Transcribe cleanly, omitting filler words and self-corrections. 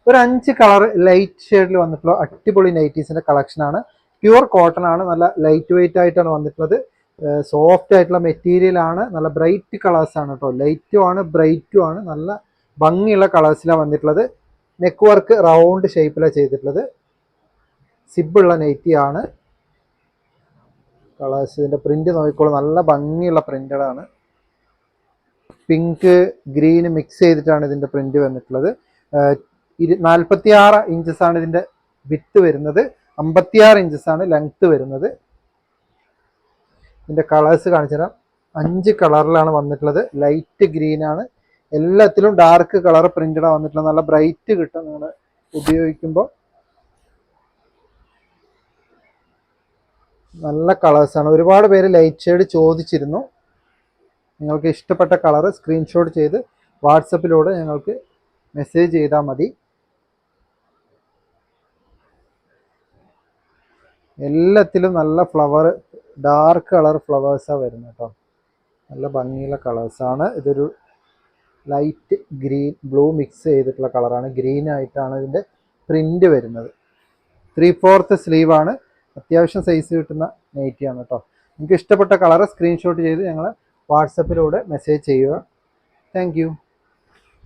ഒരു 5 colour light ഷെയ്ഡിൽ വന്നിട്ടുള്ള അടിപൊളി നൈറ്റീസിന്റെ കളക്ഷനാണ്. പ്യുവർ കോട്ടൺ ആണ്, നല്ല ലൈറ്റ് വെയിറ്റ് ആയിട്ടാണ് വന്നിട്ടുള്ളത്. സോഫ്റ്റ് ആയിട്ടുള്ള മെറ്റീരിയൽ ആണ്, നല്ല ബ്രൈറ്റ് കളേഴ്സ് ആണ് കേട്ടോ. ലൈറ്റും ആണ് ബ്രൈറ്റും ആണ്, നല്ല ഭംഗിയുള്ള കളേഴ്സിലാണ് വന്നിട്ടുള്ളത്. നെക്ക് വർക്ക് റൗണ്ട് ഷേപ്പിലാണ് ചെയ്തിട്ടുള്ളത്. സിബുള്ള നൈറ്റി ആണ്. കളേഴ്സ് ഇതിന്റെ പ്രിന്റ് നോക്കിക്കോളൂ, നല്ല ഭംഗിയുള്ള പ്രിന്റുകളാണ്. പിങ്ക് ഗ്രീന് മിക്സ് ചെയ്തിട്ടാണ് ഇതിന്റെ പ്രിന്റ് വന്നിട്ടുള്ളത്. 46 ഇഞ്ചസ് ആണ് ഇതിന്റെ വിത്ത് വരുന്നത്, 56 ഇഞ്ചസ് ആണ് ലെങ്ത് വരുന്നത്. ഇതിന്റെ കളേഴ്സ് കാണിച്ചു തരാം. 5 കളറിലാണ് വന്നിട്ടുള്ളത്. ലൈറ്റ് ഗ്രീൻ ആണ്, എല്ലാത്തിലും ഡാർക്ക് കളർ പ്രിന്റഡാണ് വന്നിട്ടുള്ളത്. നല്ല ബ്രൈറ്റ് കിട്ടും നിങ്ങൾ ഉപയോഗിക്കുമ്പോൾ. നല്ല കളേഴ്സാണ്. ഒരുപാട് പേര് ലൈറ്റ് ഷെയ്ഡ് ചോദിച്ചിരുന്നു. നിങ്ങൾക്ക് ഇഷ്ടപ്പെട്ട കളർ സ്ക്രീൻഷോട്ട് ചെയ്ത് വാട്സപ്പിലൂടെ ഞങ്ങൾക്ക് മെസ്സേജ് ചെയ്താൽ മതി. എല്ലാത്തിലും നല്ല ഫ്ലവർ, ഡാർക്ക് കളർ ഫ്ലവേഴ്സാണ് വരുന്നത് കേട്ടോ. നല്ല ഭംഗിയുള്ള കളേഴ്സാണ്. ഇതൊരു ലൈറ്റ് ഗ്രീൻ ബ്ലൂ മിക്സ് ചെയ്തിട്ടുള്ള കളറാണ്. ഗ്രീൻ ആയിട്ടാണ് ഇതിൻ്റെ പ്രിന്റ് വരുന്നത്. 3/4 സ്ലീവാണ്. അത്യാവശ്യം സൈസ് കിട്ടുന്ന നൈറ്റിയാണ് കേട്ടോ. നിങ്ങൾക്ക് ഇഷ്ടപ്പെട്ട കളർ സ്ക്രീൻഷോട്ട് ചെയ്ത് ഞങ്ങൾ വാട്സപ്പിലൂടെ മെസ്സേജ് ചെയ്യുക. താങ്ക്